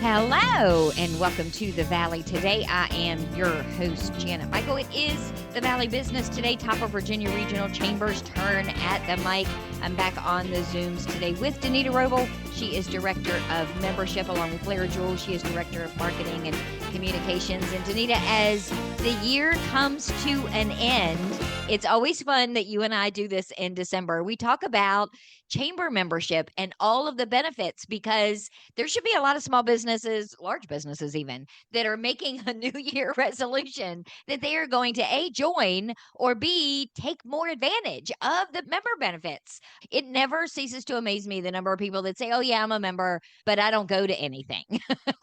Hello and welcome to the Valley. Today I am your host, Janet Michael. It is the Valley Business Today, top of Virginia Regional Chamber's turn at the mic. I'm back on the Zooms today with Danita Roble. She is Director of Membership, along with Blair Jewell. She is Director of Marketing and Communications. And Danita, as the year comes to an end, it's always fun that you and I do this in December. We talk about chamber membership and all of the benefits, because there should be a lot of small businesses, large businesses even, that are making a New Year resolution that they are going to A, join, or B, take more advantage of the member benefits. It never ceases to amaze me the number of people that say, oh yeah, I'm a member, but I don't go to anything.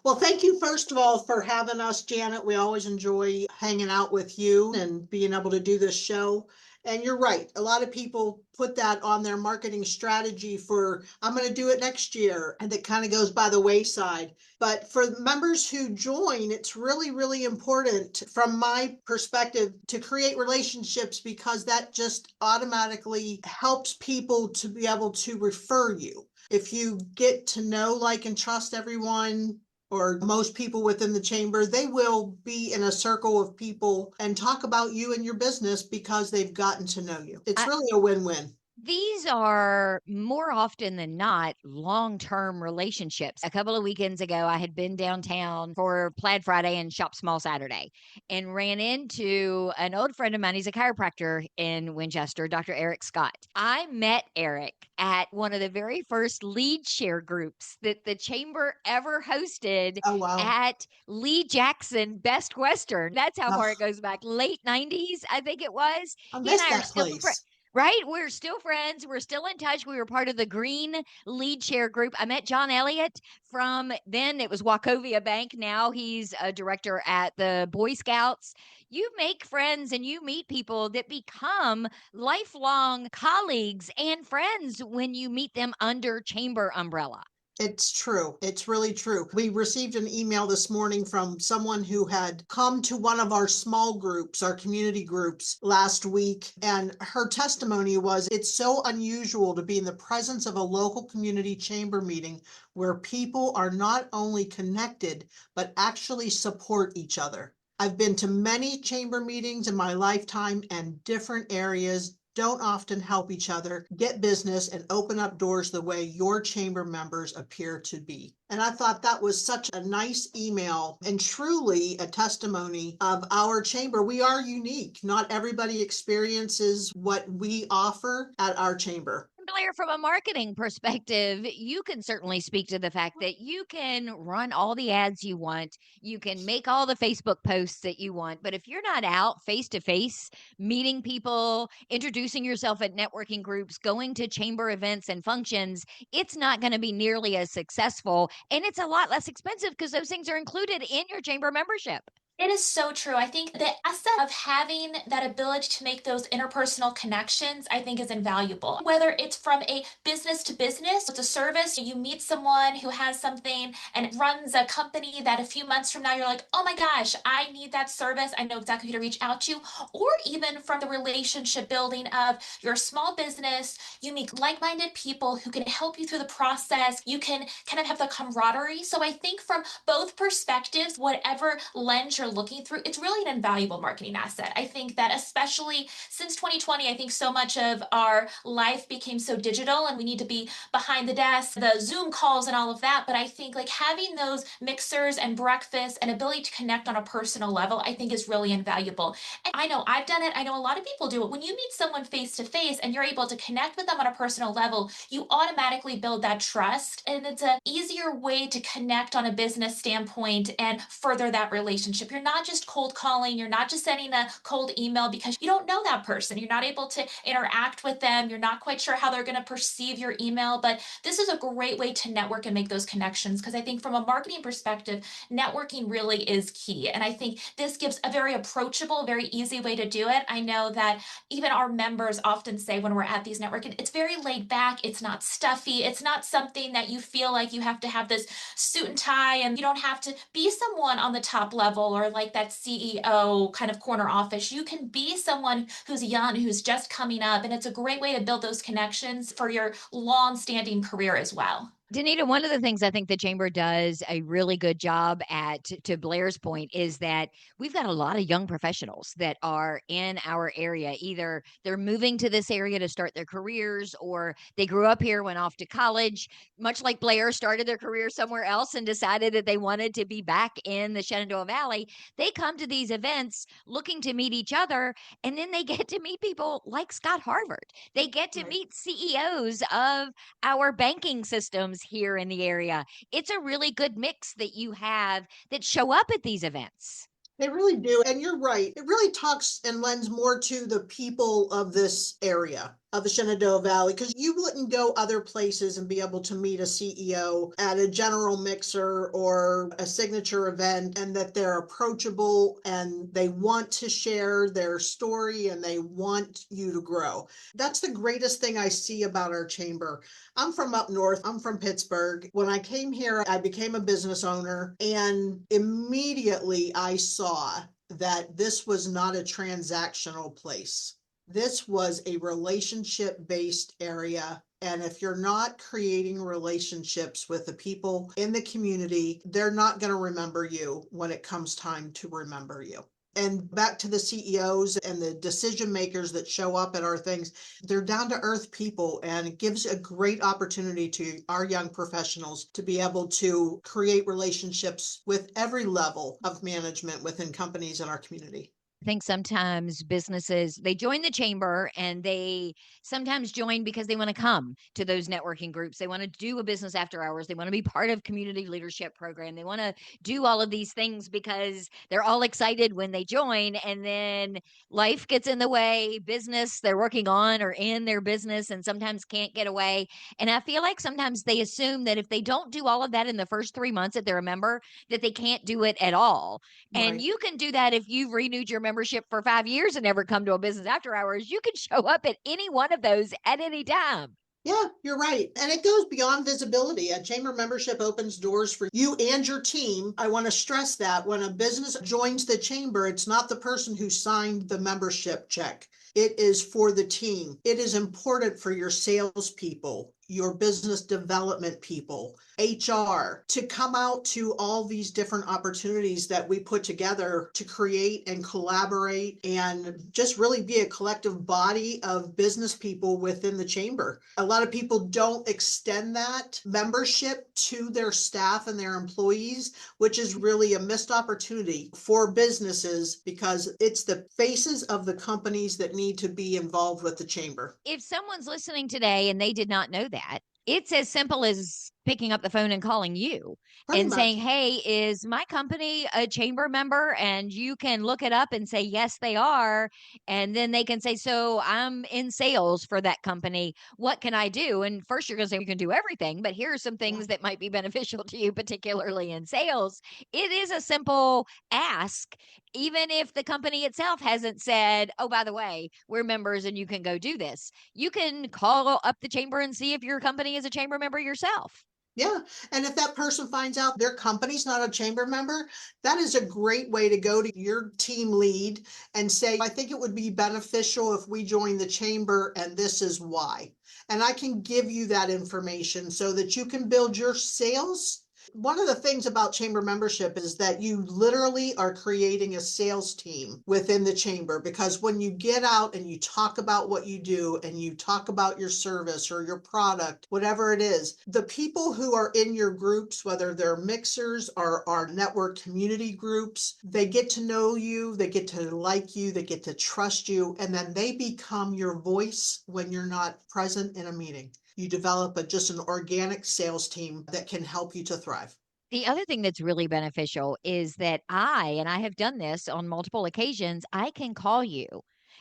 Well, thank you, first of all, for having us, Janet. We always enjoy hanging out with you and being able to do this show. And you're right. A lot of people put that on their marketing strategy for, I'm going to do it next year. And it kind of goes by the wayside. But for members who join, it's really, really important from my perspective to create relationships, because that just automatically helps people to be able to refer you. If you get to know, like, and trust everyone, or most people within the chamber, they will be in a circle of people and talk about you and your business because they've gotten to know you. It's really a win-win. These are more often than not long-term relationships. A couple of weekends ago, I had been downtown for Plaid Friday and Shop Small Saturday and ran into an old friend of mine. He's a chiropractor in Winchester, Dr. Eric Scott. I met Eric at one of the very first lead share groups that the chamber ever hosted. Oh, wow. At Lee Jackson Best Western. That's how far Oh, it goes back. Late 90s, I think it was. I He and missed I are that still place. right? We're still friends. We're still in touch. We were part of the Green Lead Share group. I met John Elliott from then. It was Wachovia Bank. Now he's a director at the Boy Scouts. You make friends and you meet people that become lifelong colleagues and friends when you meet them under chamber umbrella. It's true. It's really true. We received an email this morning from someone who had come to one of our small groups, our community groups last week. And her testimony was, it's so unusual to be in the presence of a local community chamber meeting where people are not only connected, but actually support each other. I've been to many chamber meetings in my lifetime, and different areas don't often help each other get business and open up doors the way your chamber members appear to be. And I thought that was such a nice email and truly a testimony of our chamber. We are unique. Not everybody experiences what we offer at our chamber. Blair, from a marketing perspective, you can certainly speak to the fact that you can run all the ads you want. You can make all the Facebook posts that you want. But if you're not out face to face, meeting people, introducing yourself at networking groups, going to chamber events and functions, it's not going to be nearly as successful. And it's a lot less expensive because those things are included in your chamber membership. It is so true. I think the asset of having that ability to make those interpersonal connections, I think, is invaluable. Whether it's from a business to business, it's a service, you meet someone who has something and runs a company that a few months from now you're like, oh my gosh, I need that service. I know exactly who to reach out to. Or even from the relationship building of your small business, you meet like-minded people who can help you through the process. You can kind of have the camaraderie. So I think from both perspectives, whatever lens you're looking through, it's really an invaluable marketing asset. I think that especially since 2020, I think so much of our life became so digital and we need to be behind the desk, the Zoom calls and all of that. But I think like having those mixers and breakfasts and ability to connect on a personal level, I think is really invaluable. And I know I've done it. I know a lot of people do it. When you meet someone face to face and you're able to connect with them on a personal level, you automatically build that trust. And it's an easier way to connect on a business standpoint and further that relationship. You're not just cold calling, you're not just sending a cold email because you don't know that person. You're not able to interact with them. You're not quite sure how they're going to perceive your email. But this is a great way to network and make those connections, because I think from a marketing perspective, networking really is key. And I think this gives a very approachable, very easy way to do it. I know that even our members often say when we're at these networking, it's very laid back. It's not stuffy. It's not something that you feel like you have to have this suit and tie, and you don't have to be someone on the top level or like that CEO kind of corner office. You can be someone who's young, who's just coming up, and it's a great way to build those connections for your long-standing career as well. Danita, one of the things I think the chamber does a really good job at, to Blair's point, is that we've got a lot of young professionals that are in our area. Either they're moving to this area to start their careers, or they grew up here, went off to college, much like Blair started their career somewhere else and decided that they wanted to be back in the Shenandoah Valley. They come to these events looking to meet each other, and then they get to meet people like Scott Harvard. They get to Right. meet CEOs of our banking systems here in the area. It's a really good mix that you have that show up at these events. They really do. And you're right. It really talks and lends more to the people of this area of the Shenandoah Valley, because you wouldn't go other places and be able to meet a CEO at a general mixer or a signature event, and that they're approachable and they want to share their story and they want you to grow. That's the greatest thing I see about our chamber. I'm from up north. I'm from Pittsburgh. When I came here, I became a business owner, and immediately I saw that this was not a transactional place. This was a relationship-based area. And if you're not creating relationships with the people in the community, they're not going to remember you when it comes time to remember you. And back to the CEOs and the decision makers that show up at our things, they're down to earth people, and it gives a great opportunity to our young professionals to be able to create relationships with every level of management within companies in our community. I think sometimes businesses, they join the chamber, and they sometimes join because they want to come to those networking groups. They want to do a business after hours. They want to be part of community leadership program. They want to do all of these things because they're all excited when they join, and then life gets in the way, business they're working on or in their business, and sometimes can't get away. And I feel like sometimes they assume that if they don't do all of that in the first 3 months that they're a member, that they can't do it at all. And Right. you can do that if you've renewed your membership for 5 years and never come to a business after hours. You can show up at any one of those at any time. Yeah, you're right. And it goes beyond visibility. A chamber membership opens doors for you and your team. I want to stress that when a business joins the chamber, it's not the person who signed the membership check. It is for the team. It is important for your salespeople, your business development people, HR, to come out to all these different opportunities that we put together to create and collaborate and just really be a collective body of business people within the chamber. A lot of people don't extend that membership to their staff and their employees, which is really a missed opportunity for businesses, because it's the faces of the companies that need to be involved with the chamber. If someone's listening today and they did not know that, it's as simple as picking up the phone and calling you Pretty and saying, much. "Hey, is my company a chamber member?" And you can look it up and say, "Yes, they are." And then they can say, "So I'm in sales for that company. What can I do?" And first, you're going to say, "You can do everything, but here are some Yeah. things that might be beneficial to you, particularly in sales." It is a simple ask, even if the company itself hasn't said, "Oh, by the way, we're members and you can go do this." You can call up the chamber and see if your company is a chamber member yourself. Yeah. And if that person finds out their company's not a chamber member, that is a great way to go to your team lead and say, I think it would be beneficial if we join the chamber, and this is why. And I can give you that information so that you can build your sales. One of the things about chamber membership is that you literally are creating a sales team within the chamber, because when you get out and you talk about what you do and you talk about your service or your product, whatever it is, the people who are in your groups, whether they're mixers or our network community groups, they get to know you, they get to like you, they get to trust you, and then they become your voice when you're not present in a meeting. You develop just an organic sales team that can help you to thrive. The other thing that's really beneficial is that and I have done this on multiple occasions, I can call you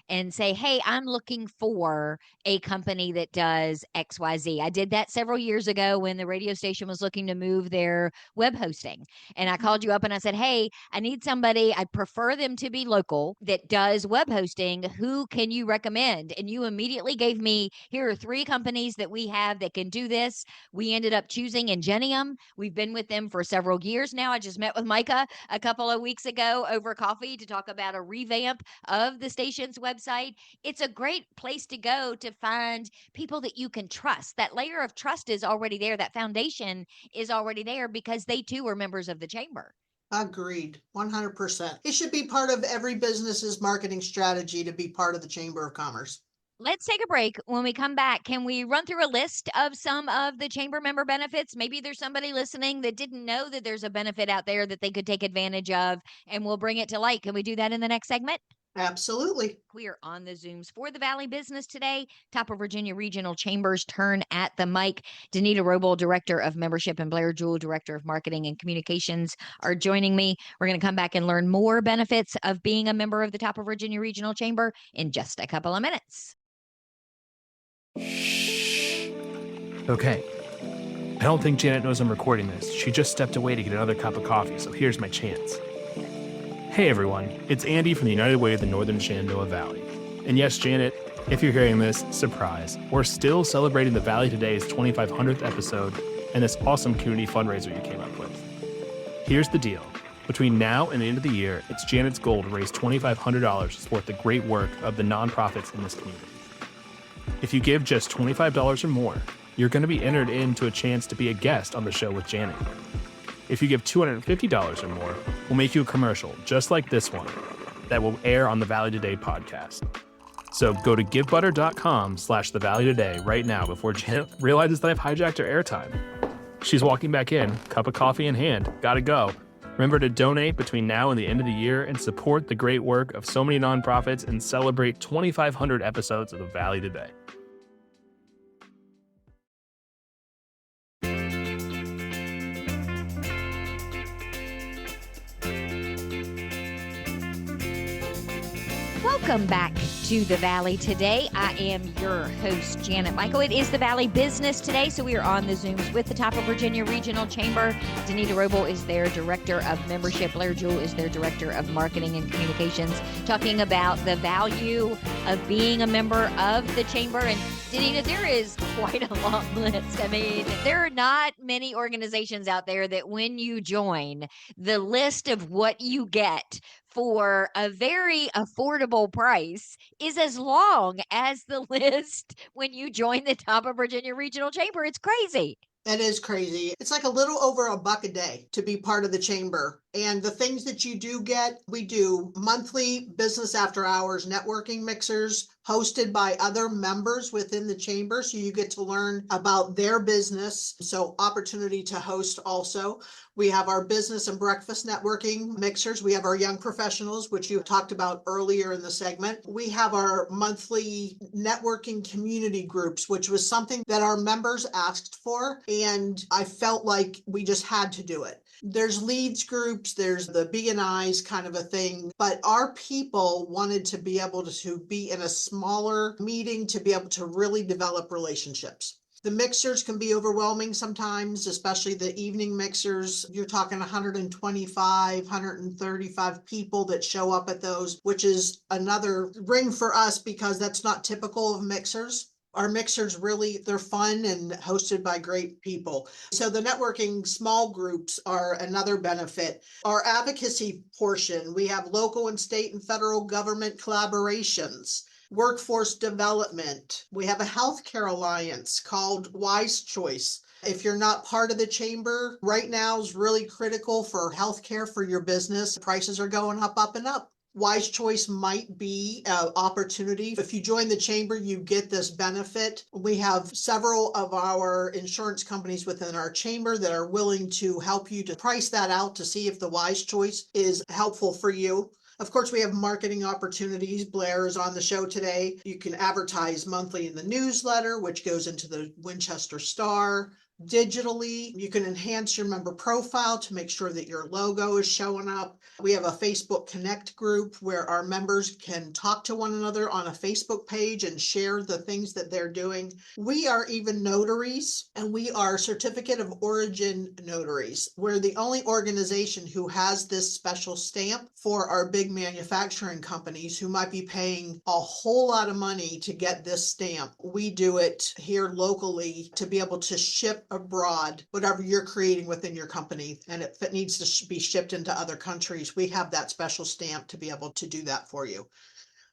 and say, "Hey, I'm looking for a company that does XYZ." I did that several years ago when the radio station was looking to move their web hosting. And I called you up and I said, "Hey, I need somebody. I prefer them to be local that does web hosting. Who can you recommend?" And you immediately gave me, "Here are 3 companies that we have that can do this." We ended up choosing Ingenium. We've been with them for several years now. I just met with Micah a couple of weeks ago over coffee to talk about a revamp of the station's website. website. It's a great place to go to find people that you can trust. That layer of trust is already there. That foundation is already there because they too are members of the chamber. Agreed, 100%. It should be part of every business's marketing strategy to be part of the Chamber of Commerce. Let's take a break. When we come back, can we run through a list of some of the chamber member benefits? Maybe there's somebody listening that didn't know that there's a benefit out there that they could take advantage of, and we'll bring it to light. Can we do that in the next segment? Absolutely. We are on the Zooms for the Valley Business today. Top of Virginia Regional Chambers turn at the mic. Danita Roble, Director of Membership, and Blair Jewell, Director of Marketing and Communications, are joining me. We're going to come back and learn more benefits of being a member of the Top of Virginia Regional Chamber in just a couple of minutes. Okay. I don't think Janet knows I'm recording this. She just stepped away to get another cup of coffee, so here's my chance. Hey everyone, it's Andy from the United Way of the Northern Shenandoah Valley. And yes, Janet, if you're hearing this, surprise. We're still celebrating the Valley Today's 2500th episode and this awesome community fundraiser you came up with. Here's the deal. Between now and the end of the year, it's Janet's goal to raise $2,500 to support the great work of the nonprofits in this community. If you give just $25 or more, you're going to be entered into a chance to be a guest on the show with Janet. If you give $250 or more, we'll make you a commercial just like this one that will air on the Valley Today podcast. So go to givebutter.com/The Valley Today right now before Janet realizes that I've hijacked her airtime. She's walking back in, cup of coffee in hand, gotta go. Remember to donate between now and the end of the year and support the great work of so many nonprofits and celebrate 2,500 episodes of the Valley Today. Welcome back to the Valley Today. I am your host, Janet Michael. It is the Valley Business today, so we are on the Zooms with the Top of Virginia Regional Chamber. Danita Roble is their Director of Membership. Blair Jewell is their Director of Marketing and Communications, talking about the value of being a member of the Chamber. And Danita, there is quite a long list. I mean, there are not many organizations out there that when you join, the list of what you get for a very affordable price is as long as the list when you join the Top of Virginia Regional Chamber. It's crazy. That is crazy. It's like a little over $1 a day to be part of the chamber. And the things that you do get, we do monthly business after hours networking mixers hosted by other members within the chamber. So you get to learn about their business. So opportunity to host also. We have our business and breakfast networking mixers. We have our young professionals, which you talked about earlier in the segment. We have our monthly networking community groups, which was something that our members asked for. And I felt like we just had to do it. There's leads groups, there's the B&Is kind of a thing, but our people wanted to be able to be in a smaller meeting to be able to really develop relationships. The mixers can be overwhelming sometimes, especially the evening mixers. You're talking 125, 135 people that show up at those, which is another ring for us because that's not typical of mixers. Our mixers really, they're fun and hosted by great people. So the networking small groups are another benefit. Our advocacy portion, we have local and state and federal government collaborations. Workforce development. We have a healthcare alliance called Wise Choice. If you're not part of the chamber, right now is really critical for healthcare for your business. Prices are going up, and up. Wise Choice might be an opportunity. If you join the chamber, you get this benefit. We have several of our insurance companies within our chamber that are willing to help you to price that out to see if the Wise Choice is helpful for you. Of course, we have marketing opportunities. Blair is on the show today. You can advertise monthly in the newsletter, which goes into the Winchester Star. Digitally, you can enhance your member profile to make sure that your logo is showing up. We have a Facebook Connect group where our members can talk to one another on a Facebook page and share the things that they're doing. We are even notaries, and we are certificate of origin notaries. We're the only organization who has this special stamp for our big manufacturing companies who might be paying a whole lot of money to get this stamp. We do it here locally to be able to ship abroad whatever you're creating within your company, and if it needs to be shipped into other countries, we have that special stamp to be able to do that for you.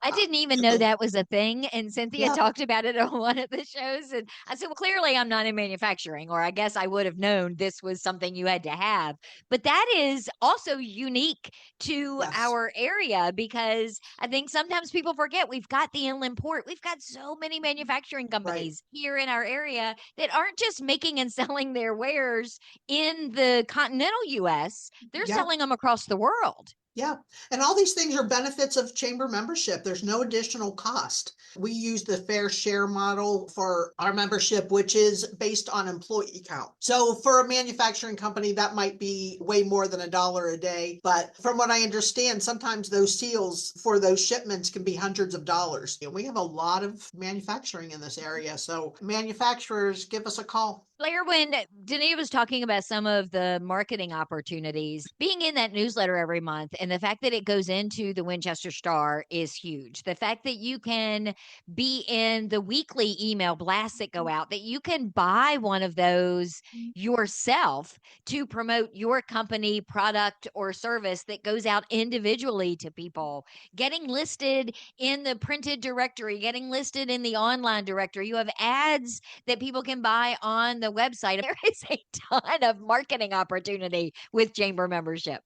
I didn't even know that was a thing. And Cynthia Yeah, talked about it on one of the shows. And I said, well, clearly I'm not in manufacturing, or I guess I would have known this was something you had to have. But that is also unique to yes, our area because I think sometimes people forget we've got the inland port. We've got so many manufacturing right. companies here in our area that aren't just making and selling their wares in the continental US, they're Yeah. selling them across the world. Yeah, and all these things are benefits of chamber membership. There's no additional cost. We use the fair share model for our membership, which is based on employee count. So for a manufacturing company, that might be way more than $1 a day. But from what I understand, sometimes those seals for those shipments can be hundreds of dollars. And we have a lot of manufacturing in this area. So manufacturers, give us a call. Blair, when Danita was talking about some of the marketing opportunities, being in that newsletter every month and the fact that it goes into the Winchester Star is huge. The fact that you can be in the weekly email blasts that go out, that you can buy one of those yourself to promote your company, product, or service that goes out individually to people, getting listed in the printed directory, getting listed in the online directory. You have ads that people can buy on the website. There is a ton of marketing opportunity with chamber membership.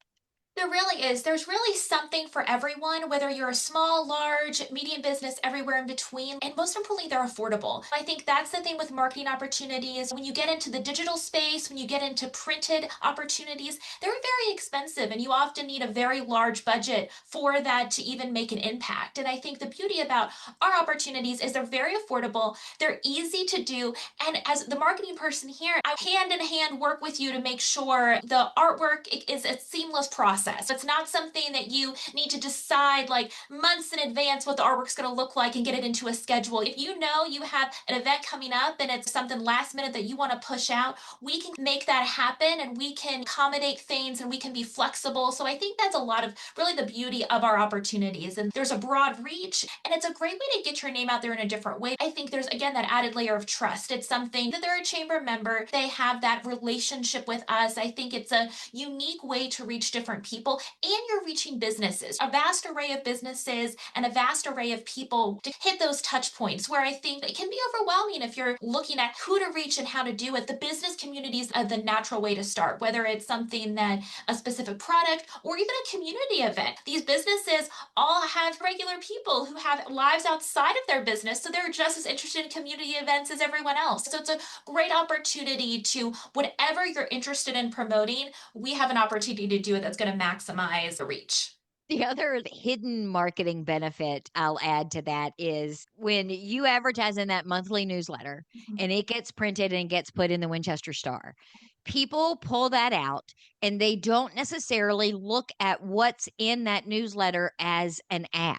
There really is. There's really something for everyone, whether you're a small, large, medium business, everywhere in between. And most importantly, they're affordable. I think that's the thing with marketing opportunities. When you get into the digital space, when you get into printed opportunities, they're very expensive and you often need a very large budget for that to even make an impact. And I think the beauty about our opportunities is they're very affordable, they're easy to do. And as the marketing person here, I hand in hand work with you to make sure the artwork is a seamless process. It's not something that you need to decide like months in advance what the artwork's going to look like and get it into a schedule. If you know you have an event coming up and it's something last minute that you want to push out, we can make that happen and we can accommodate things and we can be flexible. So I think that's a lot of really the beauty of our opportunities. And there's a broad reach and it's a great way to get your name out there in a different way. I think there's again that added layer of trust. It's something that they're a chamber member, they have that relationship with us. I think it's a unique way to reach different people and you're reaching businesses, a vast array of businesses and a vast array of people to hit those touch points where I think it can be overwhelming if you're looking at who to reach and how to do it. The business communities are the natural way to start, whether it's something that a specific product or even a community event. These businesses all have regular people who have lives outside of their business, so they're just as interested in community events as everyone else. So it's a great opportunity to whatever you're interested in promoting, we have an opportunity to do it that's going to maximize the reach. The other hidden marketing benefit I'll add to that is when you advertise in that monthly newsletter and it gets printed and gets put in the Winchester Star, people pull that out and they don't necessarily look at what's in that newsletter as an ad.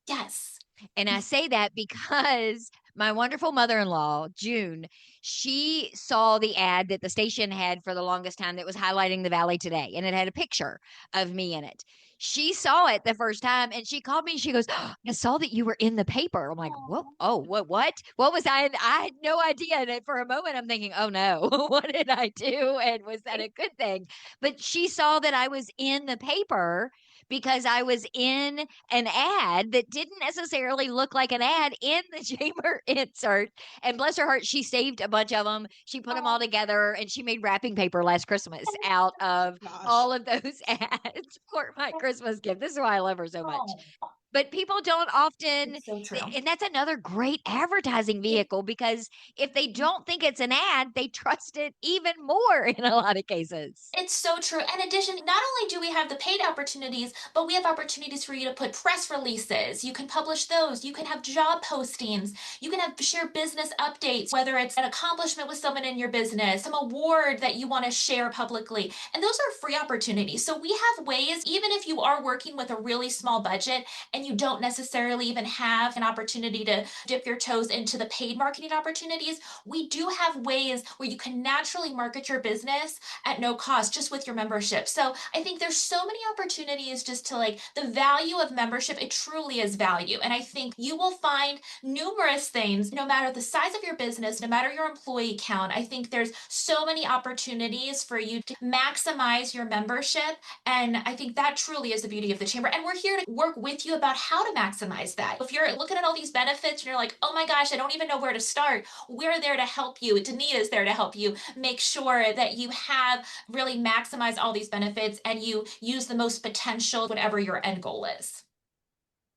Yes. And I say that because my wonderful mother-in-law, June, she saw the ad that the station had for the longest time that was highlighting the Valley Today, and it had a picture of me in it. She saw it the first time and she called me. She goes, "Oh, I saw that you were in the paper." I'm like, "What? Oh, what? What was I in? I had no idea." And for a moment, I'm thinking, "Oh no, what did I do? And was that a good thing?" But she saw that I was in the paper because I was in an ad that didn't necessarily look like an ad in the chamber insert. And bless her heart, she saved a bunch of them. She put them all together and she made wrapping paper last Christmas out of Gosh. all of those ads for my Christmas gift. This is why I love her so much. Oh, But people don't often, it's so true. and that's another great advertising vehicle because if they don't think it's an ad, they trust it even more in a lot of cases. It's so true. In addition, not only do we have the paid opportunities, but we have opportunities for you to put press releases. You can publish those. You can have job postings. You can have share business updates, whether it's an accomplishment with someone in your business, some award that you want to share publicly. And those are free opportunities. So we have ways, even if you are working with a really small budget and you don't necessarily even have an opportunity to dip your toes into the paid marketing opportunities, we do have ways where you can naturally market your business at no cost just with your membership. So I think there's so many opportunities just to like the value of membership. It truly is value. And I think you will find numerous things, no matter the size of your business, no matter your employee count. I think there's so many opportunities for you to maximize your membership. And I think that truly is the beauty of the chamber. And we're here to work with you about about how to maximize that. If you're looking at all these benefits and you're like, oh my gosh, I don't even know where to start, we're there to help you. Danita is there to help you make sure that you have really maximized all these benefits and you use the most potential, whatever your end goal is.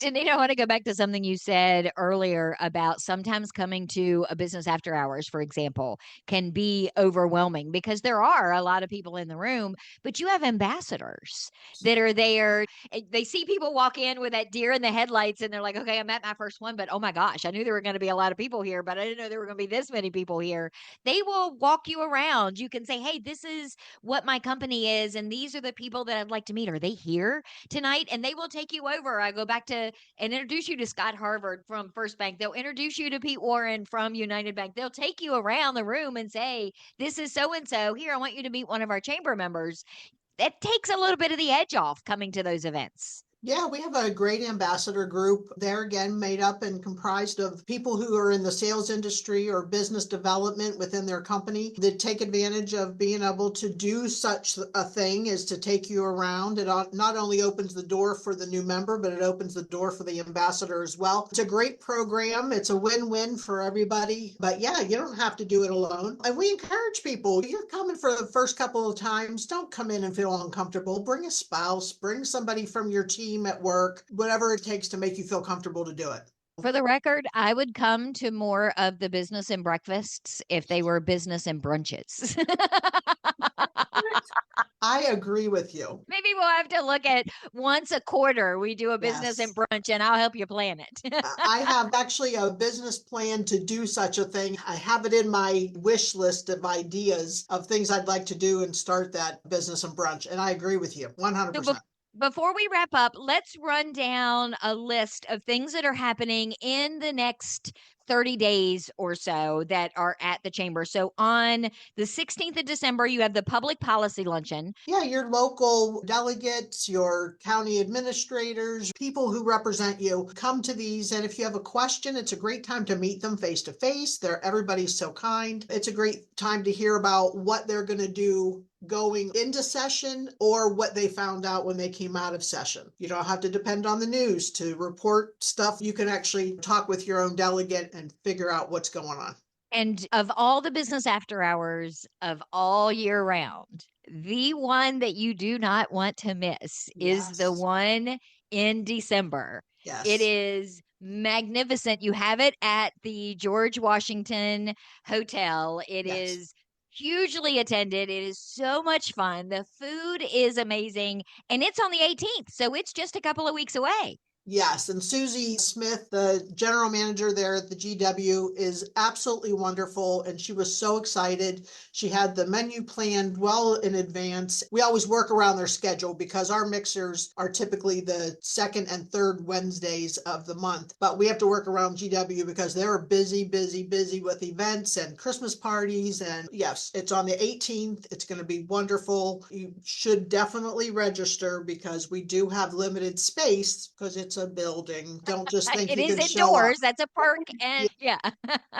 Danita, I want to go back to something you said earlier about sometimes coming to a business after hours, for example, can be overwhelming because there are a lot of people in the room, but you have ambassadors that are there. They see people walk in with that deer in the headlights and they're like, okay, I'm at my first one, but oh my gosh, I knew there were going to be a lot of people here, but I didn't know there were going to be this many people here. They will walk you around. You can say, hey, this is what my company is, and these are the people that I'd like to meet. Are they here tonight? And they will take you over. I go back to and introduce you to Scott Harvard from First Bank. They'll introduce you to Pete Warren from United Bank. They'll take you around the room and say, this is so and so. Here, I want you to meet one of our chamber members. That takes a little bit of the edge off coming to those events. Yeah, we have a great ambassador group. They're again made up and comprised of people who are in the sales industry or business development within their company that take advantage of being able to do such a thing as to take you around. It not only opens the door for the new member, but it opens the door for the ambassador as well. It's a great program. It's a win-win for everybody. But yeah, you don't have to do it alone. And we encourage people, you're coming for the first couple of times, don't come in and feel uncomfortable. Bring a spouse, bring somebody from your team at work, whatever it takes to make you feel comfortable to do it. For the record, I would come to more of the business and breakfasts if they were business and brunches. I agree with you. Maybe we'll have to look at once a quarter, we do a business and Yes. brunch, and I'll help you plan it. I have actually a business plan to do such a thing. I have it in my wish list of ideas of things I'd like to do and start that business and brunch. And I agree with you 100%. Before we wrap up, let's run down a list of things that are happening in the next 30 days or so that are at the chamber. So on the 16th of December, you have the public policy luncheon. Yeah, your local delegates, your county administrators, people who represent you, come to these. And if you have a question, it's a great time to meet them face to face. Everybody's so kind. It's a great time to hear about what they're going to do going into session or what they found out when they came out of session. You don't have to depend on the news to report stuff. You can actually talk with your own delegate and figure out what's going on. And of all the business after hours of all year round, the one that you do not want to miss is the Yes. one in December. Yes. It is magnificent. You have it at the George Washington Hotel. It Yes. is hugely attended. It is so much fun. The food is amazing, and it's on the 18th, so it's just a couple of weeks away. Yes, and Susie Smith, the general manager there at the GW, is absolutely wonderful, and she was so excited. She had the menu planned well in advance. We always work around their schedule because our mixers are typically the second and third Wednesdays of the month, but we have to work around GW because they're busy with events and Christmas parties. And yes, it's on the 18th. It's going to be wonderful. You should definitely register because we do have limited space because it's a building. Don't just think It you is can show up. indoors. That's a perk. And yeah.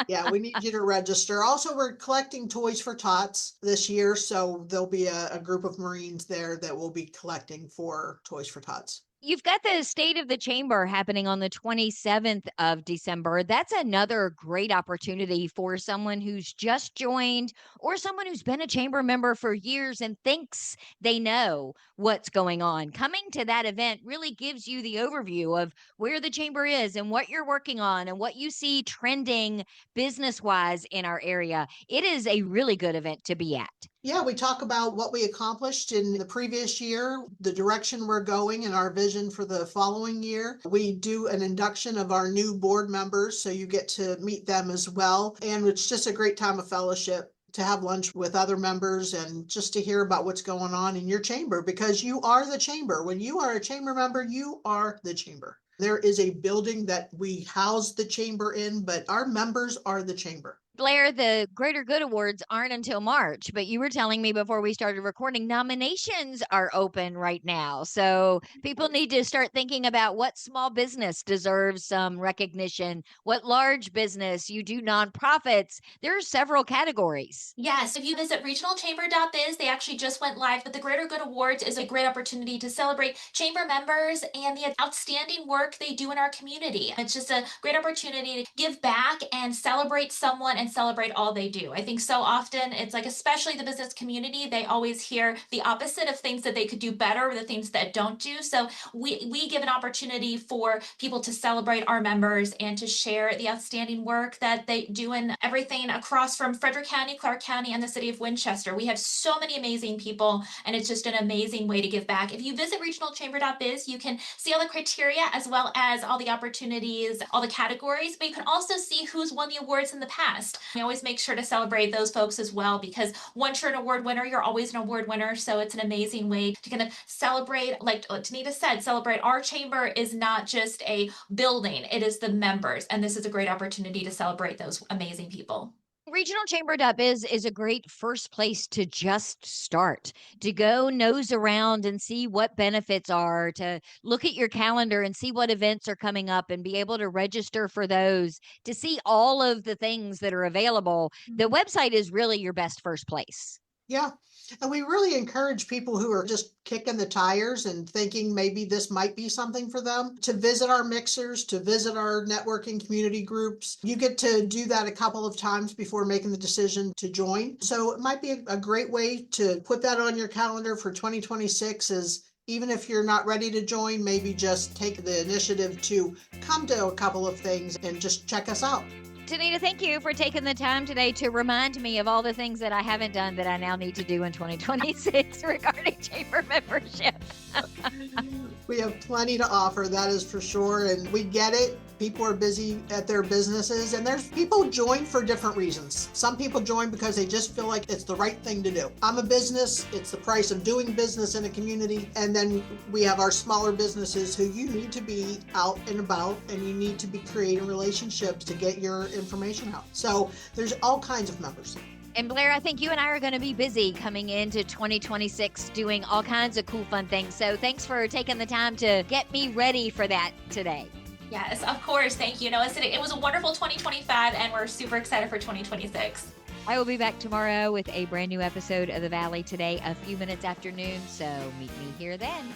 Yeah, we need you to register. Also, we're collecting Toys for Tots this year, so there'll be a group of Marines there that will be collecting for Toys for Tots. You've got the State of the Chamber happening on the 27th of December. That's another great opportunity for someone who's just joined or someone who's been a chamber member for years and thinks they know what's going on. Coming to that event really gives you the overview of where the chamber is and what you're working on and what you see trending business-wise in our area. It is a really good event to be at. Yeah, we talk about what we accomplished in the previous year, the direction we're going, and our vision for the following year. We do an induction of our new board members, so you get to meet them as well. And it's just a great time of fellowship to have lunch with other members and just to hear about what's going on in your chamber, because you are the chamber. When you are a chamber member, you are the chamber. There is a building that we house the chamber in, but our members are the chamber. Blair, the Greater Good Awards aren't until March, but you were telling me before we started recording, nominations are open right now. So people need to start thinking about what small business deserves some recognition, what large business, you do nonprofits. There are several categories. Yes, if you visit regionalchamber.biz, they actually just went live, but the Greater Good Awards is a great opportunity to celebrate chamber members and the outstanding work they do in our community. It's just a great opportunity to give back and celebrate someone and celebrate all they do. I think so often it's like, especially the business community, they always hear the opposite of things that they could do better or the things that don't do. So we give an opportunity for people to celebrate our members and to share the outstanding work that they do in everything across from Frederick County, Clark County, and the city of Winchester. We have so many amazing people, and it's just an amazing way to give back. If you visit regionalchamber.biz, you can see all the criteria as well as all the opportunities, all the categories, but you can also see who's won the awards in the past. We always make sure to celebrate those folks as well, because once you're an award winner, you're always an award winner. So it's an amazing way to kind of celebrate, like Danita said, celebrate our chamber is not just a building, it is the members. And this is a great opportunity to celebrate those amazing people. Regionalchamber.biz is a great first place to just start, to go nose around and see what benefits are, to look at your calendar and see what events are coming up and be able to register for those, to see all of the things that are available. The website is really your best first place. Yeah. And we really encourage people who are just kicking the tires and thinking maybe this might be something for them to visit our mixers, to visit our networking community groups. You get to do that a couple of times before making the decision to join. So it might be a great way to put that on your calendar for 2026 is, even if you're not ready to join, maybe just take the initiative to come to a couple of things and just check us out. Danita, thank you for taking the time today to remind me of all the things that I haven't done that I now need to do in 2026 regarding chamber membership. We have plenty to offer, that is for sure. And we get it. People are busy at their businesses, and there's people join for different reasons. Some people join because they just feel like it's the right thing to do. I'm a business, it's the price of doing business in a community. And then we have our smaller businesses who you need to be out and about, and you need to be creating relationships to get your information out. So there's all kinds of members. And Blair, I think you and I are going to be busy coming into 2026 doing all kinds of cool, fun things. So thanks for taking the time to get me ready for that today. Yes, of course. Thank you. No, it was a wonderful 2025, and we're super excited for 2026. I will be back tomorrow with a brand new episode of The Valley Today, a few minutes after noon. So meet me here then.